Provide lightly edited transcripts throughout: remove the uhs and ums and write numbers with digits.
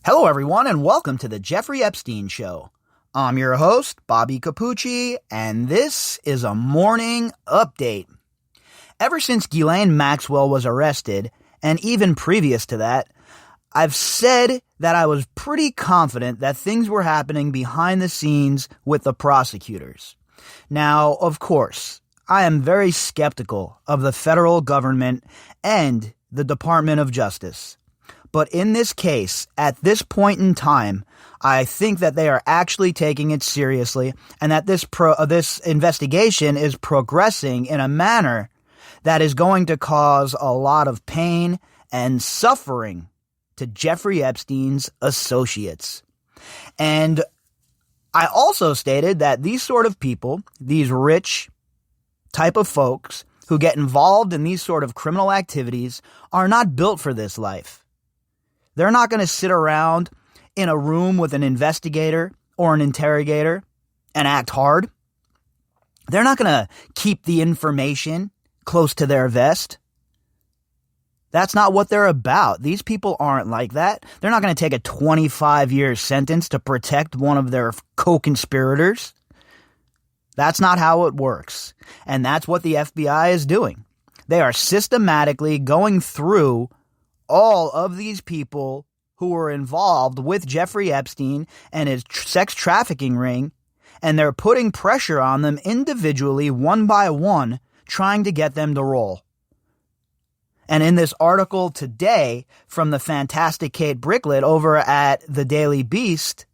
Hello, everyone, and welcome to the Jeffrey Epstein Show. I'm your host, Bobbycapucci, and this is a morning update. Ever since Ghislaine Maxwell was arrested, and even previous to that, I've said that I was pretty confident that things were happening behind the scenes with the prosecutors. Now, of course, I am very skeptical of the federal government and the Department of Justice. But in this case, at this point in time, I think that they are actually taking it seriously and that this investigation is progressing in a manner that is going to cause a lot of pain and suffering to Jeffrey Epstein's associates. And I also stated that these sort of people, these rich type of folks who get involved in these sort of criminal activities are not built for this life. They're not going to sit around in a room with an investigator or an interrogator and act hard. They're not going to keep the information close to their vest. That's not what they're about. These people aren't like that. They're not going to take a 25-year sentence to protect one of their co-conspirators. That's not how it works. And that's what the FBI is doing. They are systematically going through all of these people who were involved with Jeffrey Epstein and his sex trafficking ring, and they're putting pressure on them individually, one by one, trying to get them to roll. And in this article today from the fantastic Kate Bricklet over at the Daily Beast,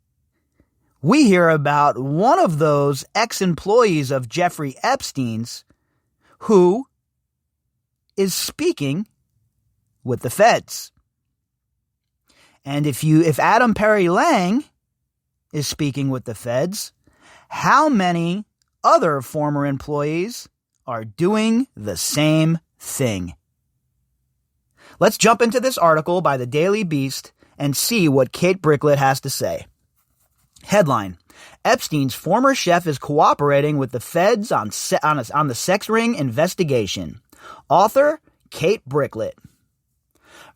we hear about one of those ex-employees of Jeffrey Epstein's who is speaking with the feds. And if Adam Perry Lang is speaking with the feds, how many other former employees are doing the same thing? Let's jump into this article by the Daily Beast and see what Kate Bricklet has to say. Headline: Epstein's former chef is cooperating with the feds on the sex ring investigation. Author Kate Bricklet.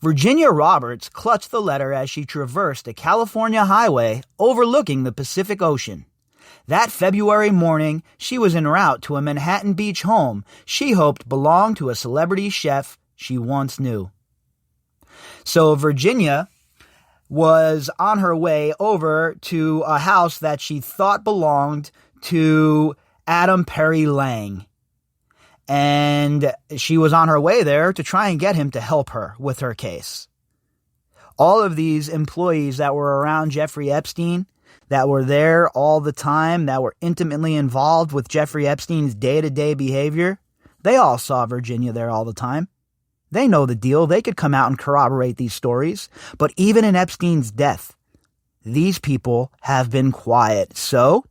Virginia Roberts clutched the letter as she traversed a California highway overlooking the Pacific Ocean. That February morning, she was en route to a Manhattan Beach home she hoped belonged to a celebrity chef she once knew. So Virginia was on her way over to a house that she thought belonged to Adam Perry Lang. And she was on her way there to try and get him to help her with her case. All of these employees that were around Jeffrey Epstein, that were there all the time, that were intimately involved with Jeffrey Epstein's day-to-day behavior, they all saw Virginia there all the time. They know the deal. They could come out and corroborate these stories. But even in Epstein's death, these people have been quiet. So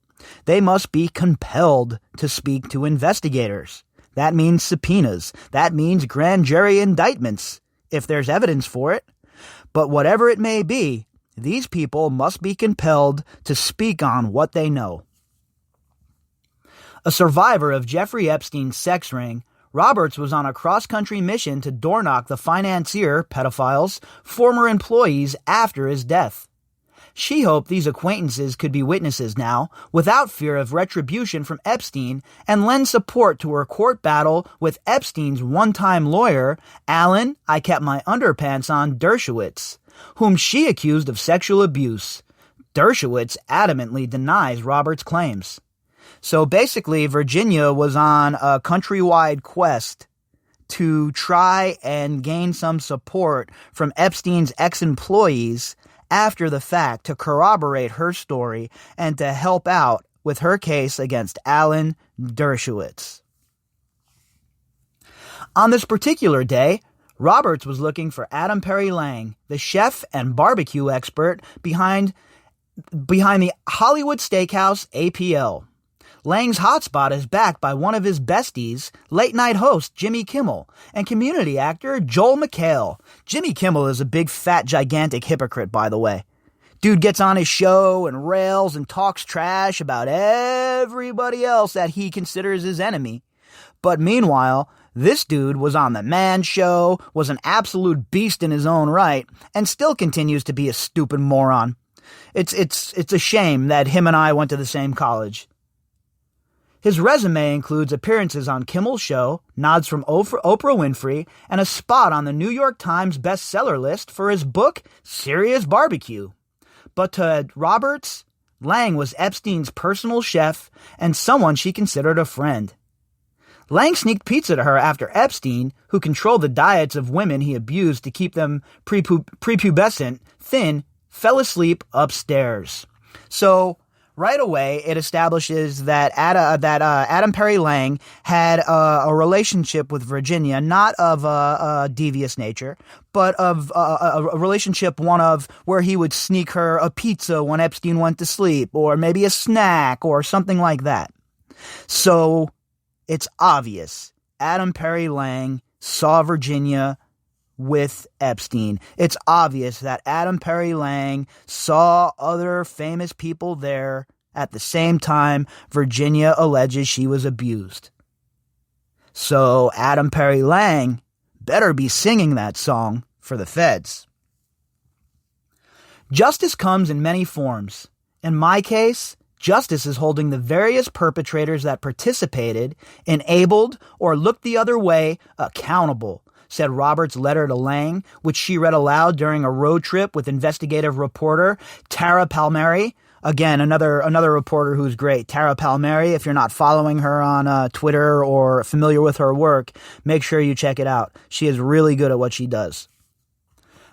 they must be compelled to speak to investigators. That means subpoenas. That means grand jury indictments, if there's evidence for it. But whatever it may be, these people must be compelled to speak on what they know. A survivor of Jeffrey Epstein's sex ring, Roberts was on a cross-country mission to door-knock the financier, pedophile's, former employees after his death. She hoped these acquaintances could be witnesses now, without fear of retribution from Epstein, and lend support to her court battle with Epstein's one-time lawyer, Alan "I kept my underpants on" Dershowitz, whom she accused of sexual abuse. Dershowitz adamantly denies Roberts' claims. So basically, Virginia was on a countrywide quest to try and gain some support from Epstein's ex-employees after the fact to corroborate her story and to help out with her case against Alan Dershowitz. On this particular day, Roberts was looking for Adam Perry Lang, the chef and barbecue expert behind the Hollywood steakhouse APL. Lang's hotspot is backed by one of his besties, late-night host Jimmy Kimmel, and community actor Joel McHale. Jimmy Kimmel is a big, fat, gigantic hypocrite, by the way. Dude gets on his show and rails and talks trash about everybody else that he considers his enemy. But meanwhile, This dude was on The Man Show, was an absolute beast in his own right, and still continues to be a stupid moron. It's a shame that him and I went to the same college. His resume includes appearances on Kimmel's Show, nods from Oprah Winfrey, and a spot on the New York Times bestseller list for his book, Serious Barbecue. But to Roberts, Lange was Epstein's personal chef and someone she considered a friend. Lange sneaked pizza to her after Epstein, who controlled the diets of women he abused to keep them prepubescent, thin, fell asleep upstairs. So, right away, it establishes that Adam Perry Lange had a relationship with Virginia, not of a devious nature, but of a relationship, one of where he would sneak her a pizza when Epstein went to sleep, or maybe a snack, or something like that. So, it's obvious Adam Perry Lange saw Virginia with Epstein. It's obvious that Adam Perry Lange saw other famous people there at the same time Virginia alleges she was abused. So Adam Perry Lange better be singing that song for the feds. Justice comes in many forms. In my case, justice is holding the various perpetrators that participated, enabled, or looked the other way accountable, said Roberts' letter to Lange, which she read aloud during a road trip with investigative reporter Tara Palmieri. Again, another reporter who's great. Tara Palmieri, if you're not following her on Twitter or familiar with her work, make sure you check it out. She is really good at what she does.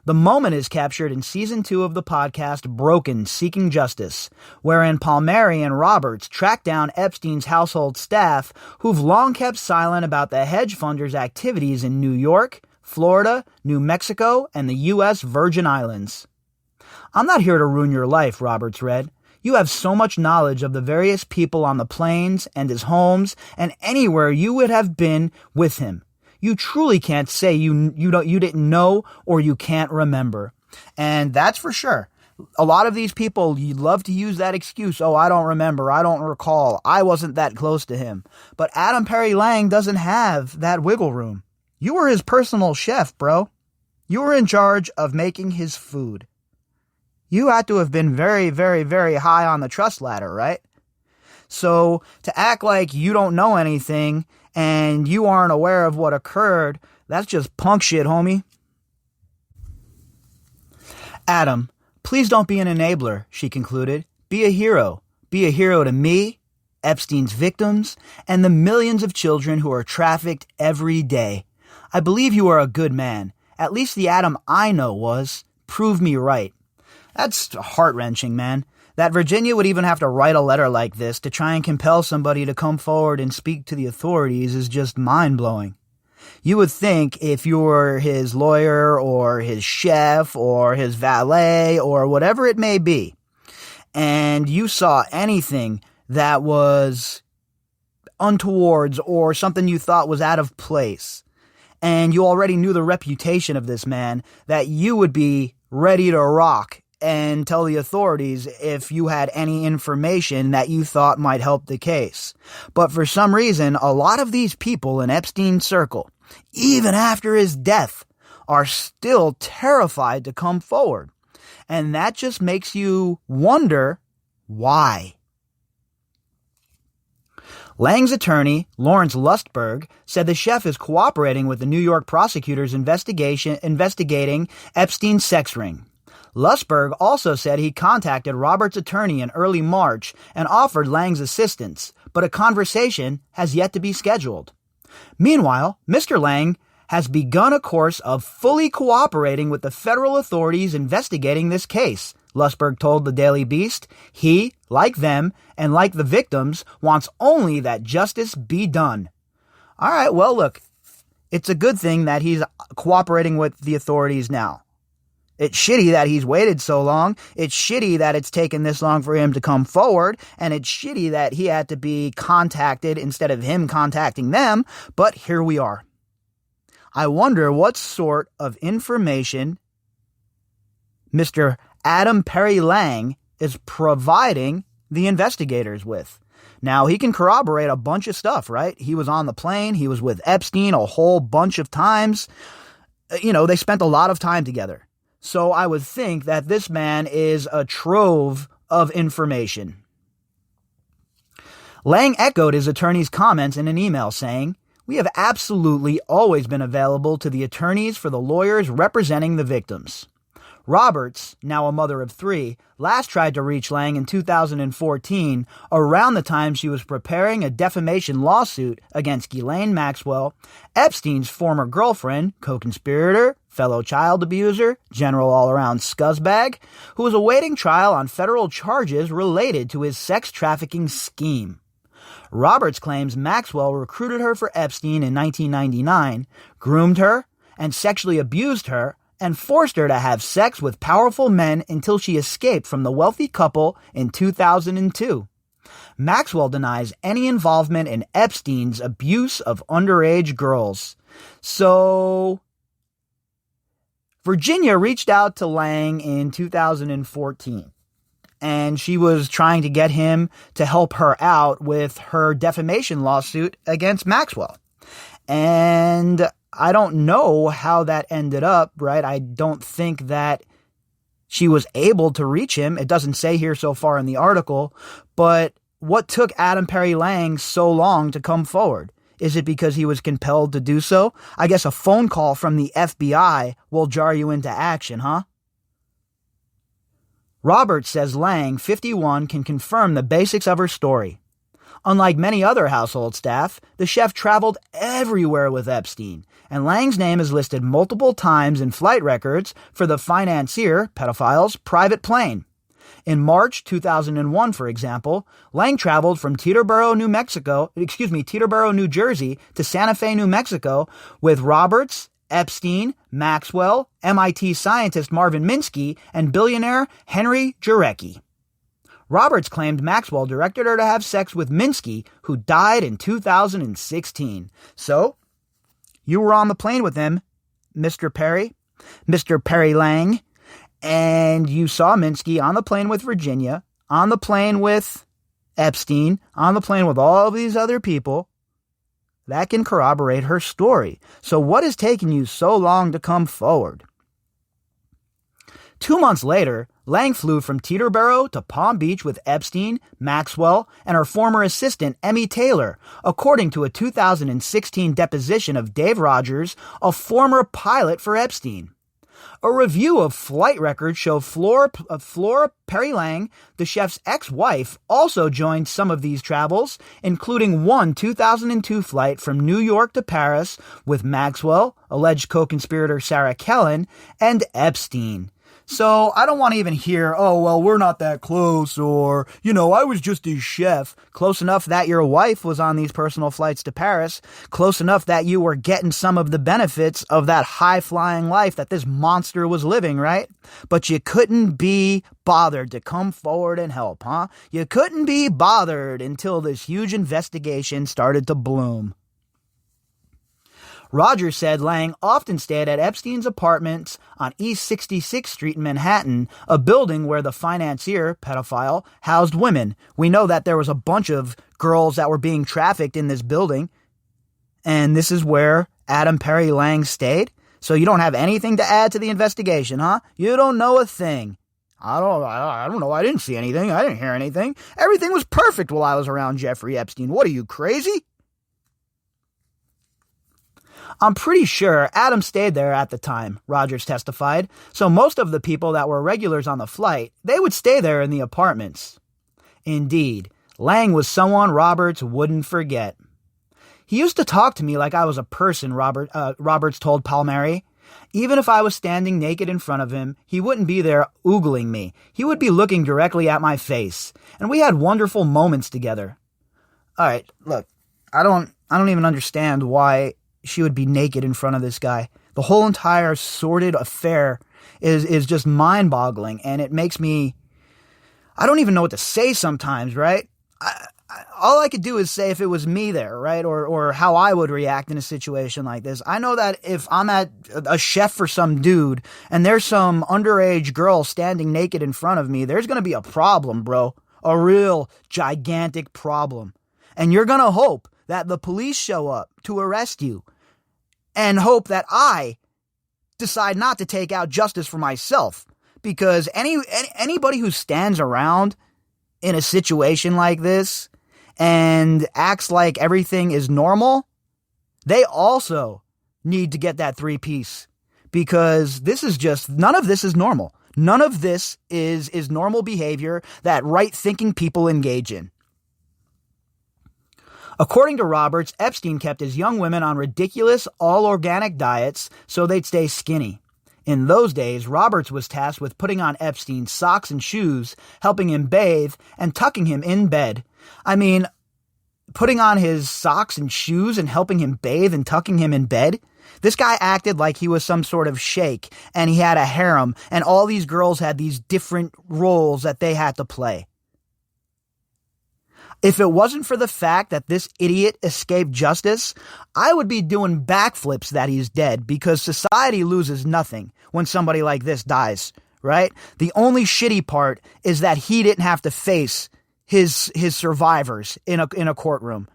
The moment is captured in Season 2 of the podcast Broken, Seeking Justice, wherein Palmieri and Roberts track down Epstein's household staff who've long kept silent about the hedge funder's activities in New York, Florida, New Mexico, and the U.S. Virgin Islands. I'm not here to ruin your life, Roberts read. You have so much knowledge of the various people on the planes and his homes and anywhere you would have been with him. You truly can't say you didn't know or you can't remember. And that's for sure. A lot of these people, you love to use that excuse. Oh, I don't remember. I don't recall. I wasn't that close to him. But Adam Perry Lange doesn't have that wiggle room. You were his personal chef, bro. You were in charge of making his food. You had to have been very, very, very high on the trust ladder, right? So to act like you don't know anything and you aren't aware of what occurred, that's just punk shit, homie. Adam, please don't be an enabler, she concluded. Be a hero. Be a hero to me, Epstein's victims, and the millions of children who are trafficked every day. I believe you are a good man. At least the Adam I know was. Prove me right. That's heart-wrenching, man. That Virginia would even have to write a letter like this to try and compel somebody to come forward and speak to the authorities is just mind-blowing. You would think if you were his lawyer or his chef or his valet or whatever it may be, and you saw anything that was untowards or something you thought was out of place, and you already knew the reputation of this man, that you would be ready to rock and tell the authorities if you had any information that you thought might help the case. But for some reason, a lot of these people in Epstein's circle, even after his death, are still terrified to come forward. And that just makes you wonder why. Lange's attorney, Lawrence Lustberg, said the chef is cooperating with the New York prosecutors investigating Epstein's sex ring. Lustberg also said he contacted Roberts' attorney in early March and offered Lange's assistance, but a conversation has yet to be scheduled. Meanwhile, Mr. Lange has begun a course of fully cooperating with the federal authorities investigating this case, Lustberg told the Daily Beast. He, like them, and like the victims, wants only that justice be done. All right, well, look, it's a good thing that he's cooperating with the authorities now. It's shitty that he's waited so long. It's shitty that it's taken this long for him to come forward. And it's shitty that he had to be contacted instead of him contacting them. But here we are. I wonder what sort of information Mr. Adam Perry Lange is providing the investigators with. Now, he can corroborate a bunch of stuff, right? He was on the plane. He was with Epstein a whole bunch of times. They spent a lot of time together. So I would think that this man is a trove of information. Lang echoed his attorney's comments in an email saying, "We have absolutely always been available to the attorneys for the lawyers representing the victims." Roberts, now a mother of 3, last tried to reach Lang in 2014, around the time she was preparing a defamation lawsuit against Ghislaine Maxwell, Epstein's former girlfriend, co-conspirator, fellow child abuser, general all-around scuzzbag, who was awaiting trial on federal charges related to his sex trafficking scheme. Roberts claims Maxwell recruited her for Epstein in 1999, groomed her, and sexually abused her, and forced her to have sex with powerful men until she escaped from the wealthy couple in 2002. Maxwell denies any involvement in Epstein's abuse of underage girls. So, Virginia reached out to Lang in 2014, and she was trying to get him to help her out with her defamation lawsuit against Maxwell. And I don't know how that ended up, right? I don't think that she was able to reach him. It doesn't say here so far in the article, but what took Adam Perry Lang so long to come forward? Is it because he was compelled to do so? I guess a phone call from the FBI will jar you into action, huh? Roberts says Lang, 51, can confirm the basics of her story. Unlike many other household staff, the chef traveled everywhere with Epstein, and Lang's name is listed multiple times in flight records for the financier, pedophile's, private plane. In March 2001, for example, Lang traveled from Teterboro, New Jersey to Santa Fe, New Mexico with Roberts, Epstein, Maxwell, MIT scientist Marvin Minsky, and billionaire Henry Jarecki. Roberts claimed Maxwell directed her to have sex with Minsky, who died in 2016. So, you were on the plane with him, Mr. Perry Lang, and you saw Minsky on the plane with Virginia, on the plane with Epstein, on the plane with all of these other people. That can corroborate her story. So what is taking you so long to come forward? 2 months later, Lang flew from Teterboro to Palm Beach with Epstein, Maxwell, and her former assistant, Emmy Taylor, according to a 2016 deposition of Dave Rogers, a former pilot for Epstein. A review of flight records show Flora Perry Lang, the chef's ex-wife, also joined some of these travels, including one 2002 flight from New York to Paris with Maxwell, alleged co-conspirator Sarah Kellen, and Epstein. So I don't want to even hear, oh, well, we're not that close, or, I was just his chef. Close enough that your wife was on these personal flights to Paris. Close enough that you were getting some of the benefits of that high-flying life that this monster was living, right? But you couldn't be bothered to come forward and help, huh? You couldn't be bothered until this huge investigation started to bloom. Rogers said Lang often stayed at Epstein's apartments on East 66th Street in Manhattan, a building where the financier, pedophile, housed women. We know that there was a bunch of girls that were being trafficked in this building, and this is where Adam Perry Lang stayed. So you don't have anything to add to the investigation, huh? You don't know a thing. I don't know. I didn't see anything. I didn't hear anything. Everything was perfect while I was around Jeffrey Epstein. What are you, crazy? I'm pretty sure Adam stayed there at the time, Rogers testified, so most of the people that were regulars on the flight, they would stay there in the apartments. Indeed, Lang was someone Roberts wouldn't forget. He used to talk to me like I was a person, Roberts told Palmieri. Even if I was standing naked in front of him, he wouldn't be there oogling me. He would be looking directly at my face, and we had wonderful moments together. All right, look, I don't even understand why she would be naked in front of this guy. The whole entire sordid affair is just mind-boggling, and it makes me... I don't even know what to say sometimes, right? All I could do is say if it was me there, right? Or how I would react in a situation like this. I know that if I'm at a chef for some dude, and there's some underage girl standing naked in front of me, there's going to be a problem, bro. a real gigantic problem. And you're going to hope that the police show up to arrest you and hope that I decide not to take out justice for myself. Because anybody who stands around in a situation like this and acts like everything is normal, they also need to get that 3-piece, because this is just, none of this is normal. None of this is normal behavior that right-thinking people engage in. According to Roberts, Epstein kept his young women on ridiculous, all-organic diets so they'd stay skinny. In those days, Roberts was tasked with putting on Epstein's socks and shoes, helping him bathe, and tucking him in bed. I mean, putting on his socks and shoes and helping him bathe and tucking him in bed? This guy acted like he was some sort of sheikh, and he had a harem, and all these girls had these different roles that they had to play. If it wasn't for the fact that this idiot escaped justice, I would be doing backflips that he's dead, because society loses nothing when somebody like this dies, right? The only shitty part is that he didn't have to face his survivors in a courtroom.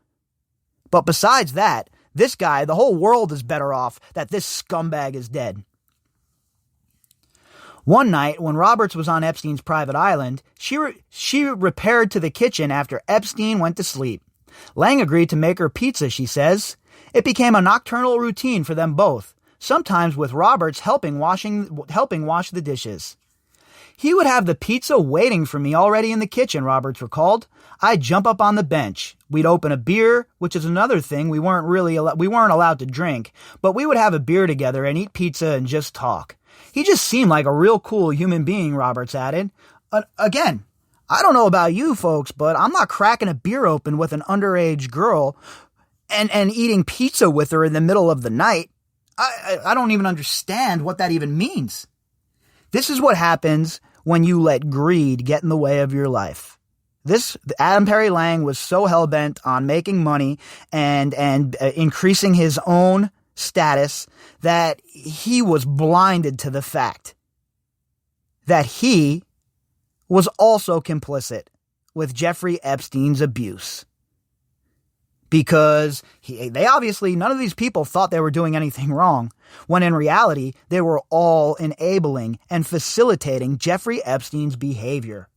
But besides that, this guy, the whole world is better off that this scumbag is dead. One night, when Roberts was on Epstein's private island, she repaired to the kitchen after Epstein went to sleep. Lang agreed to make her pizza, she says. It became a nocturnal routine for them both, sometimes with Roberts helping wash the dishes. "He would have the pizza waiting for me already in the kitchen," Roberts recalled. "I'd jump up on the bench. We'd open a beer, which is another thing we weren't allowed to drink, but we would have a beer together and eat pizza and just talk. He just seemed like a real cool human being," Roberts added. Again, I don't know about you folks, but I'm not cracking a beer open with an underage girl and eating pizza with her in the middle of the night. I don't even understand what that even means. This is what happens when you let greed get in the way of your life. Adam Perry Lang was so hell-bent on making money and increasing his own status that he was blinded to the fact that he was also complicit with Jeffrey Epstein's abuse. Because they obviously, none of these people thought they were doing anything wrong, when in reality, they were all enabling and facilitating Jeffrey Epstein's behavior.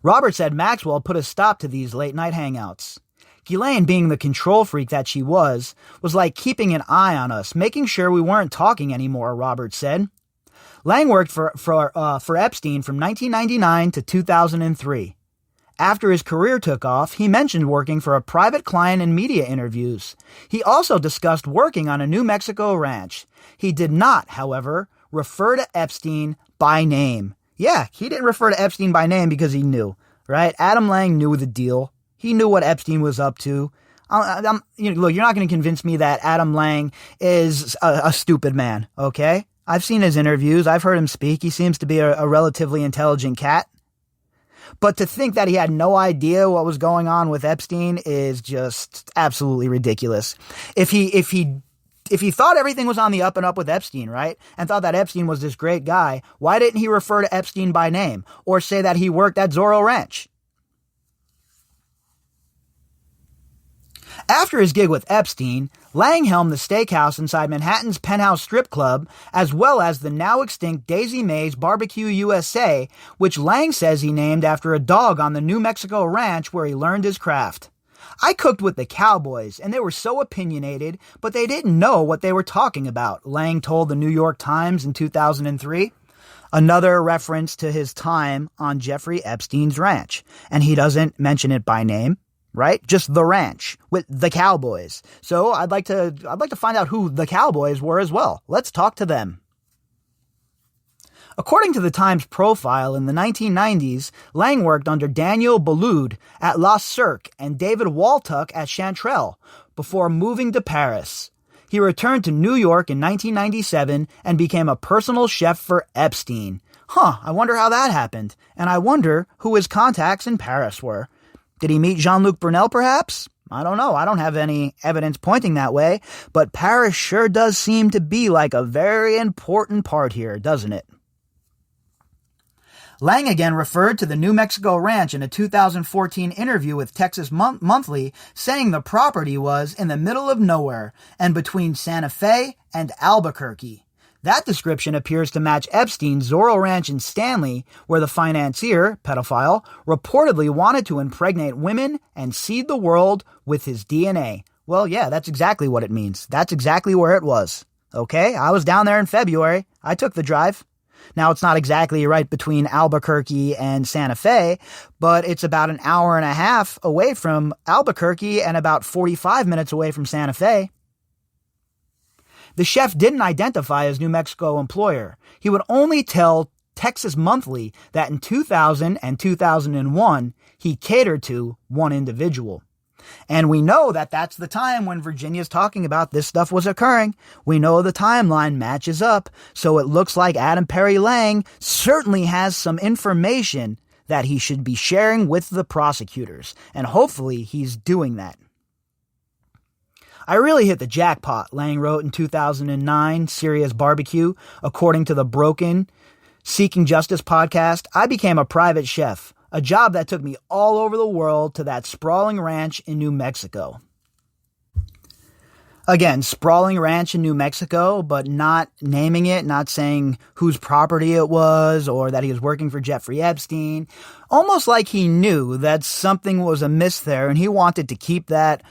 Robert said Maxwell put a stop to these late-night hangouts. Ghislaine, being the control freak that she was like keeping an eye on us, making sure we weren't talking anymore, Robert said. Lang worked for Epstein from 1999 to 2003. After his career took off, he mentioned working for a private client in media interviews. He also discussed working on a New Mexico ranch. He did not, however, refer to Epstein by name. Yeah, he didn't refer to Epstein by name because he knew, right? Adam Lang knew the deal. He knew what Epstein was up to. Look, you're not going to convince me that Adam Lang is a stupid man, okay? I've seen his interviews. I've heard him speak. He seems to be a relatively intelligent cat. But to think that he had no idea what was going on with Epstein is just absolutely ridiculous. If he thought everything was on the up and up with Epstein, right, and thought that Epstein was this great guy, why didn't he refer to Epstein by name or say that he worked at Zorro Ranch? After his gig with Epstein, Lang helmed the steakhouse inside Manhattan's Penthouse Strip Club, as well as the now extinct Daisy Mae's Barbecue USA, which Lang says he named after a dog on the New Mexico ranch where he learned his craft. "I cooked with the cowboys, and they were so opinionated, but they didn't know what they were talking about," Lang told the New York Times in 2003. Another reference to his time on Jeffrey Epstein's ranch, and he doesn't mention it by name. Right? Just the ranch with the cowboys. So I'd like to find out who the cowboys were as well. Let's talk to them. According to the Times profile, in the 1990s, Lang worked under Daniel Boulud at La Cirque and David Waltuck at Chanterelle before moving to Paris. He returned to New York in 1997 and became a personal chef for Epstein. I wonder how that happened. And I wonder who his contacts in Paris were. Did he meet Jean-Luc Brunel, perhaps? I don't know. I don't have any evidence pointing that way, but Paris sure does seem to be like a very important part here, doesn't it? Lang again referred to the New Mexico ranch in a 2014 interview with Texas Monthly, saying the property was in the middle of nowhere and between Santa Fe and Albuquerque. That description appears to match Epstein's Zorro Ranch in Stanley, where the financier, pedophile, reportedly wanted to impregnate women and seed the world with his DNA. Well, yeah, that's exactly what it means. That's exactly where it was. Okay, I was down there in February. I took the drive. Now, it's not exactly right between Albuquerque and Santa Fe, but it's about an hour and a half away from Albuquerque and about 45 minutes away from Santa Fe. The chef didn't identify his New Mexico employer. He would only tell Texas Monthly that in 2000 and 2001, he catered to one individual. And we know that that's the time when Virginia's talking about this stuff was occurring. We know the timeline matches up, so it looks like Adam Perry Lang certainly has some information that he should be sharing with the prosecutors, and hopefully he's doing that. I really hit the jackpot, Lang wrote in 2009, Serious Barbecue. According to the Broken Seeking Justice podcast, I became a private chef, a job that took me all over the world to that sprawling ranch in New Mexico. Again, sprawling ranch in New Mexico, but not naming it, not saying whose property it was or that he was working for Jeffrey Epstein. Almost like he knew that something was amiss there and he wanted to keep that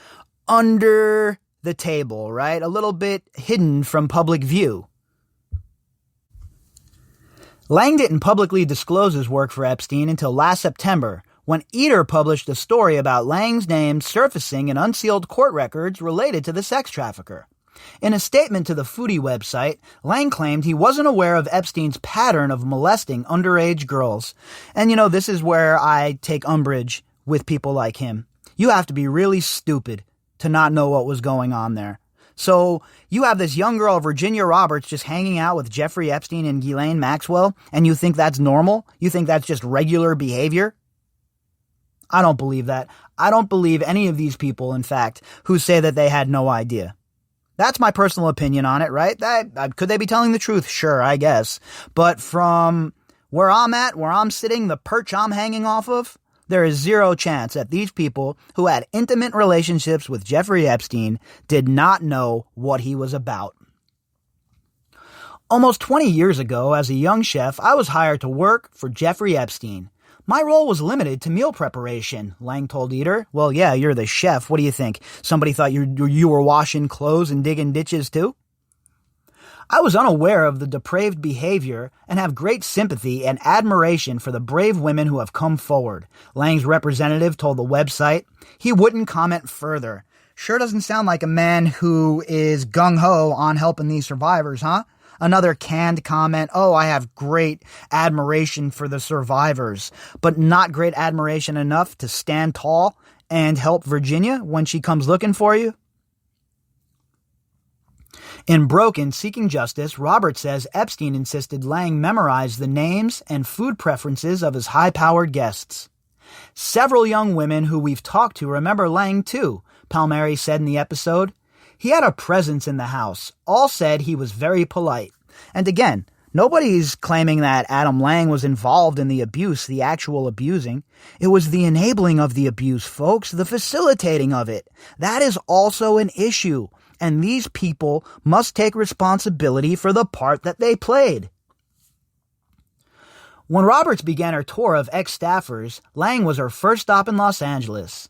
under the table, right? A little bit hidden from public view. Lang didn't publicly disclose his work for Epstein until last September, when Eater published a story about Lang's name surfacing in unsealed court records related to the sex trafficker. In a statement to the Foodie website, Lang claimed he wasn't aware of Epstein's pattern of molesting underage girls. And this is where I take umbrage with people like him. You have to be really stupid to not know what was going on there. So you have this young girl, Virginia Roberts, just hanging out with Jeffrey Epstein and Ghislaine Maxwell, and you think that's normal? You think that's just regular behavior? I don't believe that. I don't believe any of these people, in fact, who say that they had no idea. That's my personal opinion on it, right? Could they be telling the truth? Sure, I guess. But from where I'm at, where I'm sitting, the perch I'm hanging off of, there is zero chance that these people who had intimate relationships with Jeffrey Epstein did not know what he was about. Almost 20 years ago, as a young chef, I was hired to work for Jeffrey Epstein. My role was limited to meal preparation, Lang told Eater. Well, yeah, you're the chef. What do you think? Somebody thought you were washing clothes and digging ditches too? I was unaware of the depraved behavior and have great sympathy and admiration for the brave women who have come forward, Lang's representative told the website. He wouldn't comment further. Sure doesn't sound like a man who is gung-ho on helping these survivors, huh? Another canned comment, oh, I have great admiration for the survivors, but not great admiration enough to stand tall and help Virginia when she comes looking for you? In Broken Seeking Justice, Robert says Epstein insisted Lang memorize the names and food preferences of his high-powered guests. Several young women who we've talked to remember Lang too, Palmieri said in the episode. He had a presence in the house. All said he was very polite. And again, nobody's claiming that Adam Lang was involved in the abuse, the actual abusing. It was the enabling of the abuse, folks, the facilitating of it. That is also an issue. And these people must take responsibility for the part that they played. When Roberts began her tour of ex-staffers, Lang was her first stop in Los Angeles.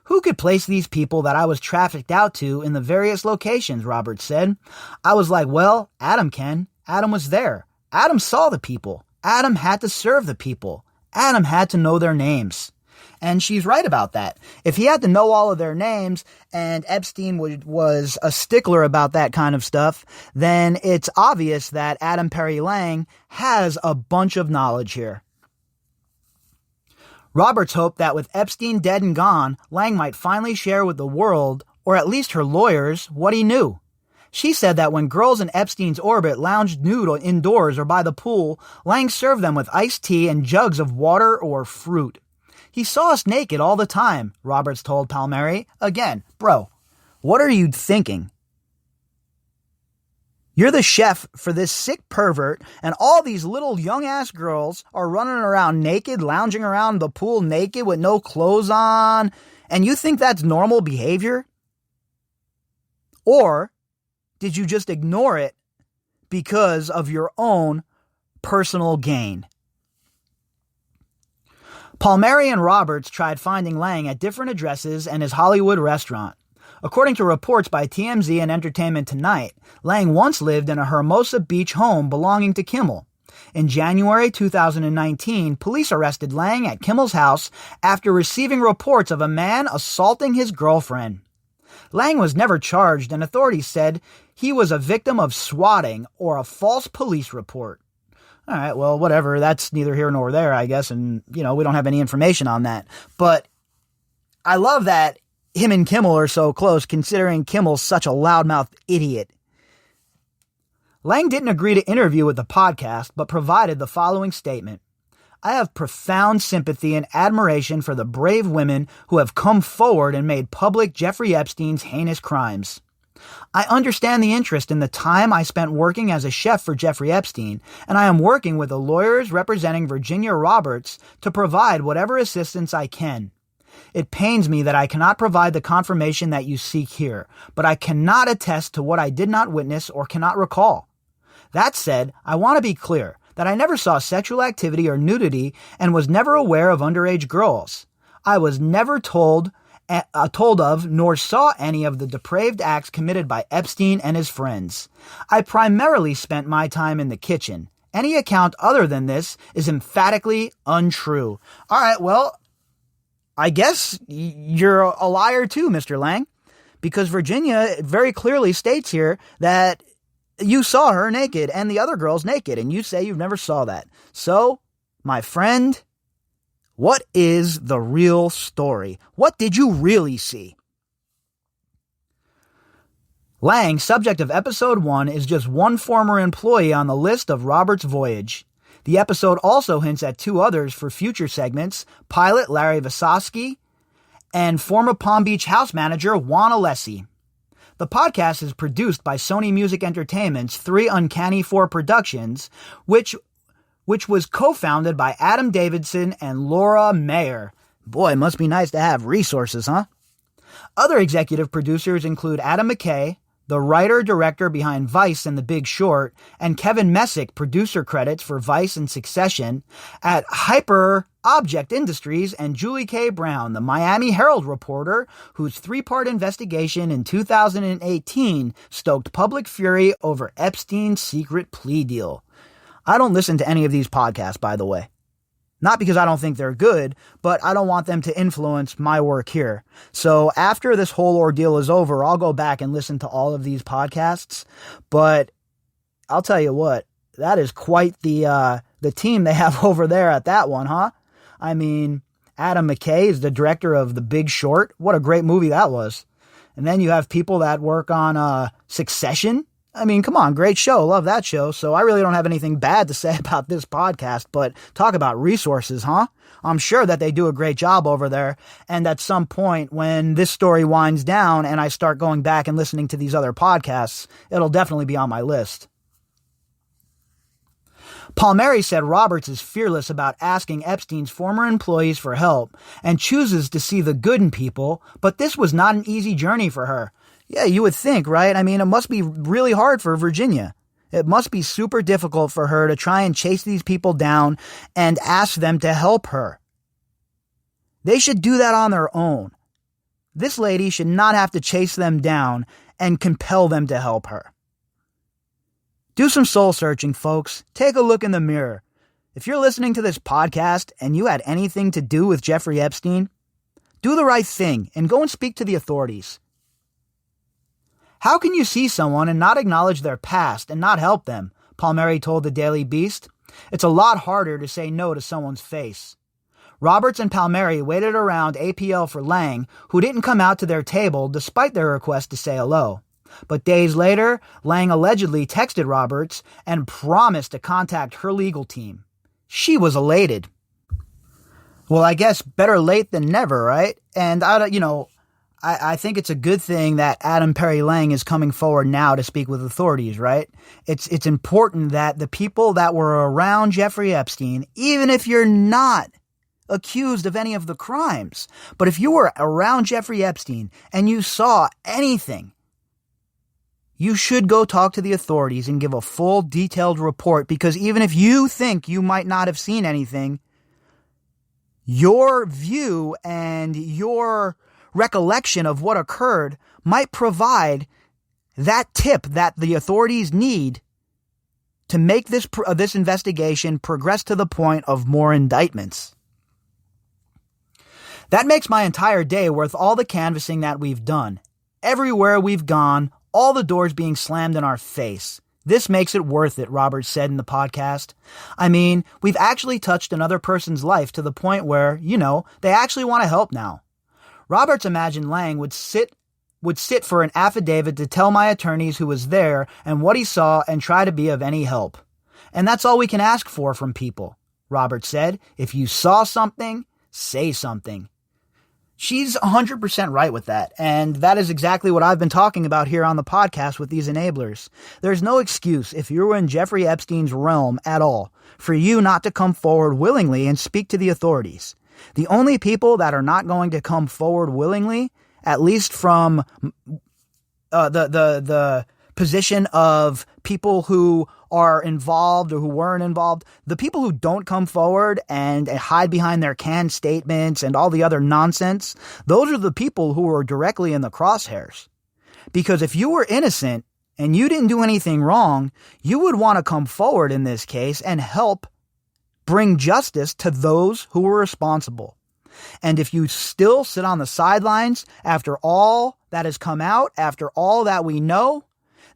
Who could place these people that I was trafficked out to in the various locations, Roberts said. I was like, well, Adam can. Adam was there. Adam saw the people. Adam had to serve the people. Adam had to know their names. And she's right about that. If he had to know all of their names and Epstein was a stickler about that kind of stuff, then it's obvious that Adam Perry Lang has a bunch of knowledge here. Roberts hoped that with Epstein dead and gone, Lang might finally share with the world, or at least her lawyers, what he knew. She said that when girls in Epstein's orbit lounged nude indoors or by the pool, Lang served them with iced tea and jugs of water or fruit. He saw us naked all the time, Roberts told Palmieri. Again, bro, what are you thinking? You're the chef for this sick pervert, and all these little young-ass girls are running around naked, lounging around the pool naked with no clothes on, and you think that's normal behavior? Or did you just ignore it because of your own personal gain? Palmieri and Roberts tried finding Lang at different addresses and his Hollywood restaurant. According to reports by TMZ and Entertainment Tonight, Lang once lived in a Hermosa Beach home belonging to Kimmel. In January 2019, police arrested Lang at Kimmel's house after receiving reports of a man assaulting his girlfriend. Lang was never charged, and authorities said he was a victim of swatting or a false police report. All right, well, whatever. That's neither here nor there, I guess, and, we don't have any information on that. But I love that him and Kimmel are so close, considering Kimmel's such a loudmouth idiot. Lang didn't agree to interview with the podcast, but provided the following statement. I have profound sympathy and admiration for the brave women who have come forward and made public Jeffrey Epstein's heinous crimes. I understand the interest in the time I spent working as a chef for Jeffrey Epstein, and I am working with the lawyers representing Virginia Roberts to provide whatever assistance I can. It pains me that I cannot provide the confirmation that you seek here, but I cannot attest to what I did not witness or cannot recall. That said, I want to be clear that I never saw sexual activity or nudity and was never aware of underage girls. I was never told of nor saw any of the depraved acts committed by Epstein and his friends. I primarily spent my time in the kitchen. Any account other than this is emphatically untrue. All right, well, I guess you're a liar too, Mr. Lang, because Virginia very clearly states here that you saw her naked and the other girls naked, and you say you've never saw that. So, my friend, what is the real story? What did you really see? Lang, subject of episode 1, is just one former employee on the list of Robert's voyage. The episode also hints at 2 others for future segments, pilot Larry Visosky and former Palm Beach house manager Juan Alessi. The podcast is produced by Sony Music Entertainment's 3 Uncanny 4 Productions, which was co-founded by Adam Davidson and Laura Mayer. Boy, it must be nice to have resources, huh? Other executive producers include Adam McKay, the writer-director behind Vice and The Big Short, and Kevin Messick, producer credits for Vice and Succession, at Hyper Object Industries, and Julie K. Brown, the Miami Herald reporter whose 3-part investigation in 2018 stoked public fury over Epstein's secret plea deal. I don't listen to any of these podcasts, by the way. Not because I don't think they're good, but I don't want them to influence my work here. So after this whole ordeal is over, I'll go back and listen to all of these podcasts. But I'll tell you what, that is quite the team they have over there at that one, huh? I mean, Adam McKay is the director of The Big Short. What a great movie that was. And then you have people that work on Succession. I mean, come on, great show. Love that show. So I really don't have anything bad to say about this podcast, but talk about resources, huh? I'm sure that they do a great job over there. And at some point when this story winds down and I start going back and listening to these other podcasts, it'll definitely be on my list. Palmieri said Roberts is fearless about asking Epstein's former employees for help and chooses to see the good in people, but this was not an easy journey for her. Yeah, you would think, right? I mean, it must be really hard for Virginia. It must be super difficult for her to try and chase these people down and ask them to help her. They should do that on their own. This lady should not have to chase them down and compel them to help her. Do some soul searching, folks. Take a look in the mirror. If you're listening to this podcast and you had anything to do with Jeffrey Epstein, do the right thing and go and speak to the authorities. How can you see someone and not acknowledge their past and not help them? Palmieri told the Daily Beast. It's a lot harder to say no to someone's face. Roberts and Palmieri waited around APL for Lang, who didn't come out to their table despite their request to say hello. But days later, Lang allegedly texted Roberts and promised to contact her legal team. She was elated. Well, I guess better late than never, right? And I think it's a good thing that Adam Perry Lang is coming forward now to speak with authorities, right? It's important that the people that were around Jeffrey Epstein, even if you're not accused of any of the crimes, but if you were around Jeffrey Epstein and you saw anything, you should go talk to the authorities and give a full detailed report, because even if you think you might not have seen anything, your view and your recollection of what occurred might provide that tip that the authorities need to make this investigation progress to the point of more indictments. That makes my entire day worth all the canvassing that we've done. Everywhere we've gone, all the doors being slammed in our face. This makes it worth it, Robert said in the podcast. I mean, we've actually touched another person's life to the point where, they actually want to help now. Roberts imagined Lang would sit for an affidavit to tell my attorneys who was there and what he saw and try to be of any help. And that's all we can ask for from people, Roberts said. If you saw something, say something. She's 100% right with that, and that is exactly what I've been talking about here on the podcast with these enablers. There's no excuse, if you were in Jeffrey Epstein's realm at all, for you not to come forward willingly and speak to the authorities. The only people that are not going to come forward willingly, at least from the position of people who are involved or who weren't involved, the people who don't come forward and hide behind their canned statements and all the other nonsense, those are the people who are directly in the crosshairs. Because if you were innocent and you didn't do anything wrong, you would want to come forward in this case and help bring justice to those who were responsible. And if you still sit on the sidelines after all that has come out, after all that we know,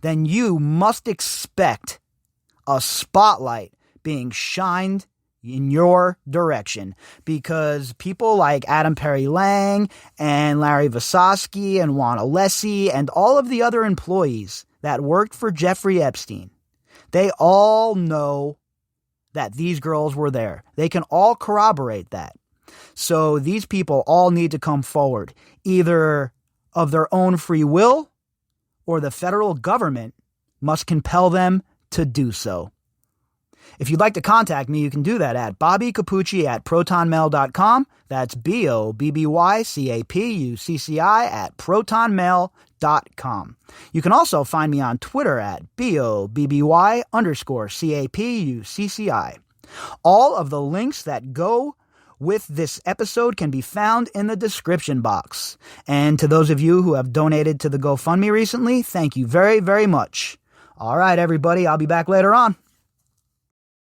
then you must expect a spotlight being shined in your direction, because people like Adam Perry Lang and Larry Visosky and Juan Alessi and all of the other employees that worked for Jeffrey Epstein, they all know that these girls were there. They can all corroborate that. So these people all need to come forward, either of their own free will or the federal government must compel them to do so. If you'd like to contact me, you can do that at bobbycapucci@protonmail.com. That's BOBBYCAPUCCI@protonmail.com. You can also find me on Twitter at BOBBY_CAPUCCI. All of the links that go with this episode can be found in the description box. And to those of you who have donated to the GoFundMe recently, thank you very, very much. All right, everybody, I'll be back later on.